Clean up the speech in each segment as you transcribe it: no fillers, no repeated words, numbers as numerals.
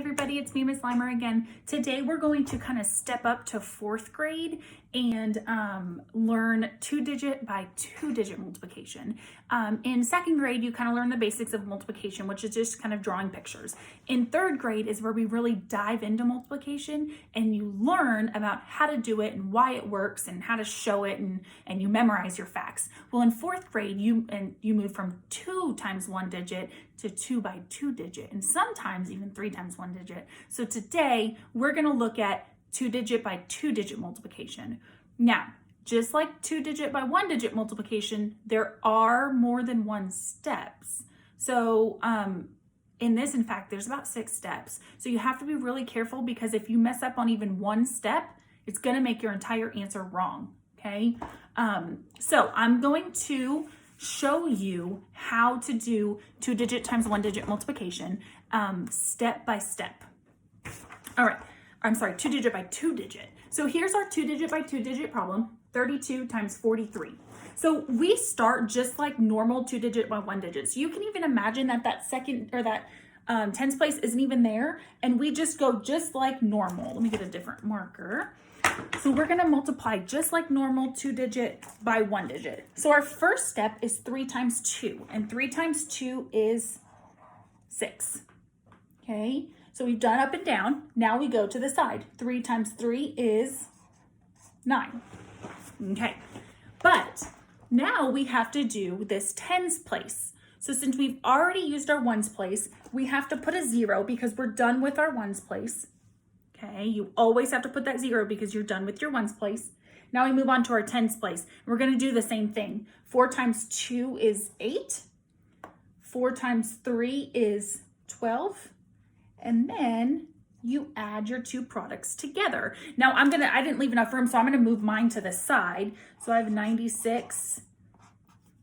everybody, it's me, Miss Limer again. Today we're going to kind of step up to 4th grade and learn 2-digit by 2-digit multiplication. In 2nd grade, you kind of learn the basics of multiplication, which is just kind of drawing pictures. In 3rd grade is where we really dive into multiplication and you learn about how to do it and why it works and how to show it, and you memorize your facts. Well, in 4th grade, you move from 2 times 1 digit to 2 by 2 digit, and sometimes even 3 times 1 digit. So today we're going to look at 2-digit by 2-digit multiplication. Now, just like 2-digit by 1-digit multiplication, there are more than 1 steps. So in this, in fact, there's about 6 steps. So you have to be really careful, because if you mess up on even 1 step, it's going to make your entire answer wrong. Okay. So I'm going to show you how to do 2-digit times 1-digit multiplication step by step. All right. I'm sorry, 2-digit by 2-digit. So here's our 2-digit by 2-digit problem, 32 times 43. So we start just like normal 2-digit by 1-digit. So you can even imagine that second, or that tens place isn't even there, and we just go just like normal. Let me get a different marker. So we're gonna multiply just like normal 2-digit by 1-digit. So our first step is 3 times 2, and 3 times 2 is 6, okay? So we've done up and down. Now we go to the side. 3 times 3 is 9. Okay, but now we have to do this tens place. So since we've already used our ones place, we have to put a 0 because we're done with our ones place. Okay, you always have to put that 0 because you're done with your ones place. Now we move on to our tens place. We're going to do the same thing. 4 times 2 is 8. 4 times 3 is 12. And then you add your two products together. Now I didn't leave enough room, so I'm gonna move mine to the side. So I have 96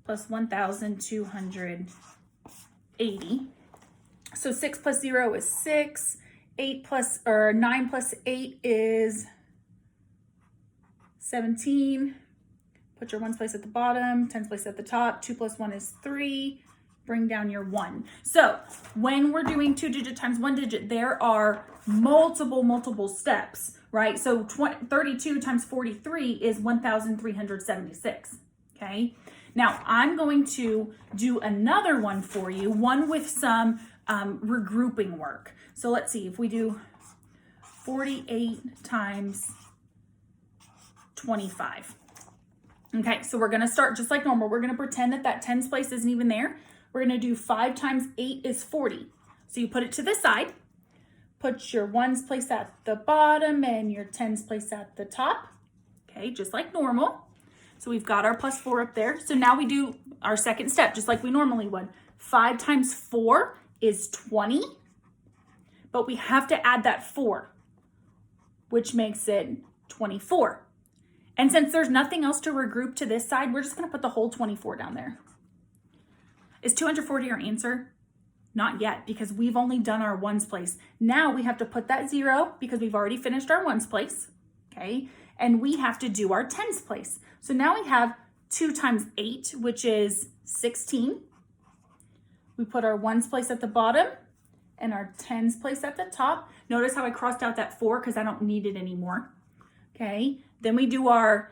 plus 1,280. So 6 plus 0 is 6. 9 plus 8 is 17. Put your ones place at the bottom, tens place at the top. 2 plus 1 is 3. Bring down your 1. So when we're doing 2-digit times 1-digit, there are multiple steps, right? So 32 times 43 is 1,376, okay? Now I'm going to do another one for you, one with some regrouping work. So let's see if we do 48 times 25. Okay, so we're gonna start just like normal. We're gonna pretend that tens place isn't even there. We're gonna do 5 times 8 is 40. So you put it to the side, put your ones place at the bottom and your tens place at the top. Okay, just like normal. So we've got our plus 4 up there. So now we do our second step, just like we normally would. 5 times 4 is 20, but we have to add that 4, which makes it 24. And since there's nothing else to regroup to this side, we're just gonna put the whole 24 down there. Is 240 our answer? Not yet, because we've only done our ones place. Now we have to put that 0 because we've already finished our ones place, okay? And we have to do our tens place. So now we have 2 times 8, which is 16. We put our ones place at the bottom and our tens place at the top. Notice how I crossed out that 4 because I don't need it anymore, okay? Then we do our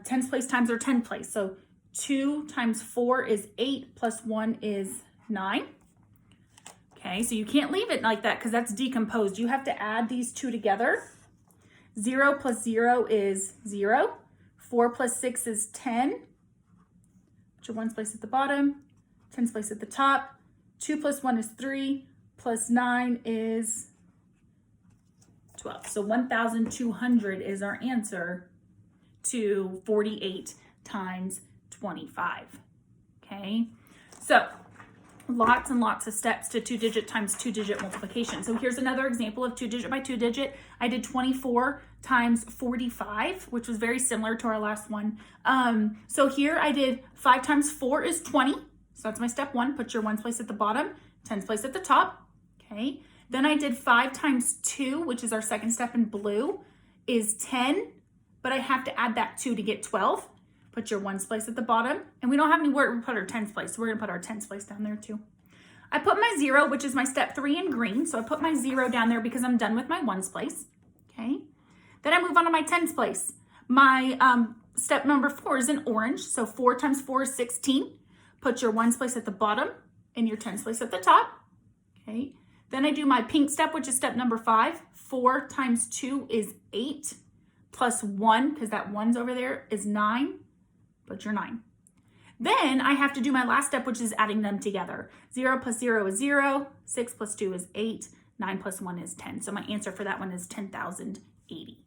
tens place times our 10 place. So 2 times 4 is 8 plus 1 is 9. Okay, so you can't leave it like that because that's decomposed. You have to add these two together. 0 plus 0 is 0. 4 plus 6 is 10. Put your ones place at the bottom, tens place at the top. 2 plus 1 is 3, plus 9 is 12. So 1,200 is our answer to 48 times 25, okay? So lots and lots of steps to 2-digit times 2-digit multiplication. So here's another example of 2-digit by 2-digit. I did 24 times 45, which was very similar to our last one. So here I did 5 times 4 is 20. So that's my step 1. Put your ones place at the bottom, tens place at the top, okay? Then I did 5 times 2, which is our second step in blue, is 10, but I have to add that 2 to get 12. Put your ones place at the bottom, and we don't have anywhere to put our tens place, so we're gonna put our tens place down there too. I put my 0, which is my step 3 in green. So I put my 0 down there because I'm done with my ones place. Okay. Then I move on to my tens place. My step number 4 is in orange. So 4 times 4 is 16. Put your ones place at the bottom and your tens place at the top. Okay. Then I do my pink step, which is step number 5. 4 times 2 is 8. Plus 1, because that 1's over there, is 9. Put your 9. Then I have to do my last step, which is adding them together. 0 plus 0 is 0. 6 plus 2 is 8. 9 plus 1 is 10. So my answer for that one is 10,080.